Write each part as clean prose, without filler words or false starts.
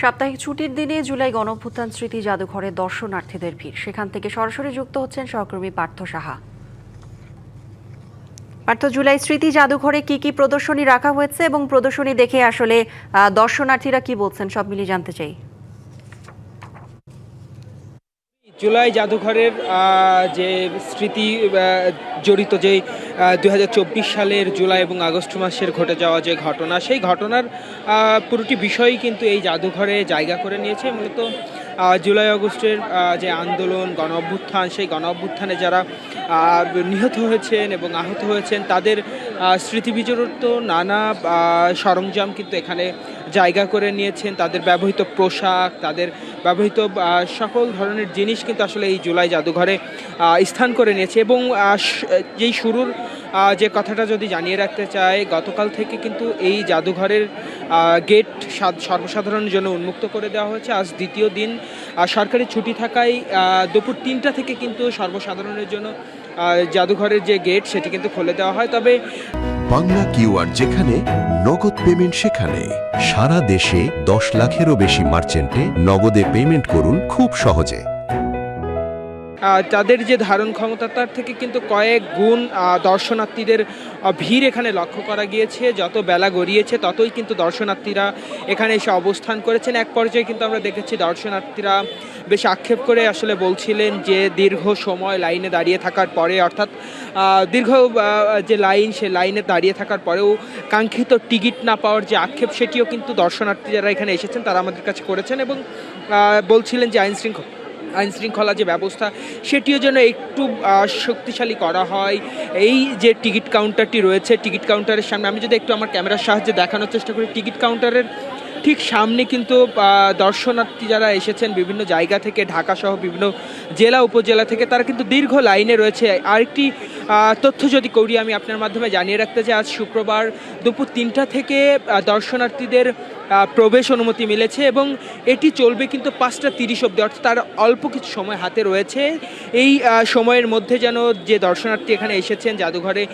সাপ্তাহিক ছুটির দিনে জুলাই গণঅভ্যুত্থান স্মৃতি জাদুঘরে দর্শনার্থীদের ভিড়। সেখান থেকে সরাসরি যুক্ত হচ্ছেন সহকর্মী পার্থ সাহা। পার্থ, জুলাই স্মৃতি জাদুঘরে কি কি প্রদর্শনী রাখা হয়েছে এবং প্রদর্শনী দেখে আসলে দর্শনার্থীরা কি বলছেন, সব মিলিয়ে জানতে চাই। জুলাই জাদুঘরের যে স্মৃতি জড়িত যে 2024 সালের জুলাই এবং আগস্ট মাসের ঘটে যাওয়া যে ঘটনা, সেই ঘটনার পুরোটি বিষয়ই কিন্তু এই জাদুঘরে জায়গা করে নিয়েছে। মূলত জুলাই আগস্টের যে আন্দোলন, গণ অভ্যুত্থান, সেই গণ অভ্যুত্থানে যারা নিহত হয়েছেন এবং আহত হয়েছেন তাদের স্মৃতিবিজড়িত নানা সরঞ্জাম কিন্তু এখানে জায়গা করে নিয়েছেন। তাদের ব্যবহৃত পোশাক, তাদের ব্যবহৃত সকল ধরনের জিনিস কিন্তু আসলে এই জুলাই জাদুঘরে স্থান করে নিয়েছে। এবং যেই শুরুর যে কথাটা যদি জানিয়ে রাখতে চাই, গতকাল থেকে কিন্তু এই জাদুঘরের গেট সর্বসাধারণের জন্য উন্মুক্ত করে দেওয়া হয়েছে। আজ দ্বিতীয় দিন সরকারি ছুটি থাকায় দুপুর 3টা থেকে কিন্তু সর্বসাধারণের জন্য জাদুঘরের যে গেট সেটি কিন্তু খুলে দেওয়া হয়। তবে বাংলা কিউআর যেখানে নগদ পেমেন্ট সেখানে সারা দেশে 10 লাখেরও বেশি মার্চেন্টে নগদে পেমেন্ট করুন খুব সহজে। তাদের যে ধারণ ক্ষমতা তার থেকে কিন্তু কয়েক গুণ দর্শনার্থীদের ভিড় এখানে লক্ষ্য করা গিয়েছে। যত বেলা গড়িয়েছে ততই কিন্তু দর্শনার্থীরা এখানে এসে অবস্থান করেছেন। এক পর্যায়ে কিন্তু আমরা দেখেছি দর্শনার্থীরা বেশ আক্ষেপ করে আসলে বলছিলেন যে দীর্ঘ সময় লাইনে দাঁড়িয়ে থাকার পরে, অর্থাৎ দীর্ঘ যে লাইন, সে লাইনে দাঁড়িয়ে থাকার পরেও কাঙ্ক্ষিত টিকিট না পাওয়ার যে আক্ষেপ, সেটিও কিন্তু দর্শনার্থী যারা এখানে এসেছেন তারা আমাদের কাছে করেছেন। এবং বলছিলেন যে আইন শৃঙ্খলা যে ব্যবস্থা সেটিও যেন একটু শক্তিশালী করা হয়। এই যে টিকিট কাউন্টারটি রয়েছে, টিকিট কাউন্টারের সামনে আমি যদি একটু আমার ক্যামেরার সাহায্যে দেখানোর চেষ্টা করি, টিকিট কাউন্টারের ঠিক সামনে কিন্তু দর্শনার্থী যারা এসেছেন বিভিন্ন জায়গা থেকে, ঢাকা সহ বিভিন্ন জেলা উপজেলা থেকে, তারা কিন্তু দীর্ঘ লাইনে রয়েছে। আরেকটি তথ্য যদি করি আমি আপনার মাধ্যমে জানিয়ে রাখতে চাই, আজ শুক্রবার দুপুর 3টা থেকে দর্শনার্থীদের প্রবেশ অনুমতি মিলেছে এবং এটি চলবে কিন্তু 5টা 30 অবধি, অর্থাৎ তার অল্প কিছু সময় হাতে রয়েছে। এই সময়ের মধ্যে যেন যে দর্শনার্থী এখানে এসেছেন জাদুঘরে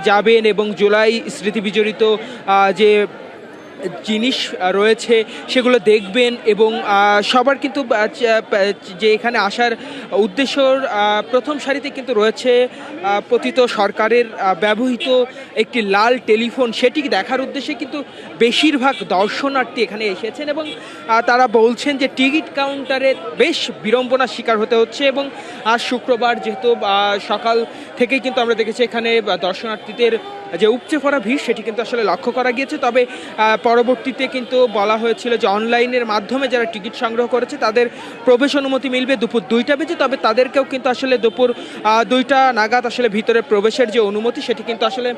যাবেন এবং জুলাই স্মৃতিবিজড়িত যে জিনিস রয়েছে সেগুলো দেখবেন। এবং সবার কিন্তু যে এখানে আসার উদ্দেশ্যর প্রথম সারিতে কিন্তু রয়েছে পতিত সরকারের ব্যবহৃত একটি লাল টেলিফোন, সেটি দেখার উদ্দেশ্যে কিন্তু বেশিরভাগ দর্শনার্থী এখানে এসেছেন। এবং তারা বলছেন যে টিকিট কাউন্টারে বেশ বিড়ম্বনার শিকার হতে হচ্ছে। এবং আজ শুক্রবার যেহেতু সকাল থেকেই কিন্তু আমরা দেখেছি এখানে দর্শনার্থীদের যে উপচে পড়া ভিড় সেটি কিন্তু আসলে লক্ষ্য করা গিয়েছে। তবে পরবর্তীতে কিন্তু বলা হয়েছিল যে অনলাইনের মাধ্যমে যারা টিকিট সংগ্রহ করেছে তাদের প্রবেশ অনুমতি মিলবে দুপুর 2টা বেজে। তবে তাদেরকেও কিন্তু আসলে দুপুর 2টা নাগাদ আসলে ভিতরে প্রবেশের যে অনুমতি সেটি কিন্তু আসলে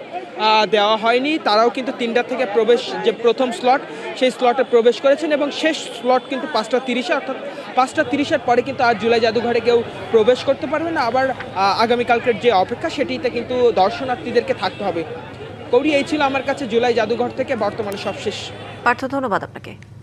দেওয়া হয়নি। তারাও কিন্তু 3টা থেকে প্রবেশ, যে প্রথম স্লট সেই স্লটে প্রবেশ করেছেন এবং শেষ স্লট কিন্তু 5টা 30-এ, অর্থাৎ 5টা 30-এর পরে কিন্তু আর জুলাই জাদুঘরে কেউ প্রবেশ করতে পারবে না। আবার আগামীকালকের যে অপেক্ষা সেটিতে কিন্তু দর্শনার্থীদেরকে থাকতে হবে। কৌরি, এই ছিল আমার কাছে জুলাই জাদুঘর থেকে বর্তমানে সবশেষ। পার্থ, ধন্যবাদ আপনাকে।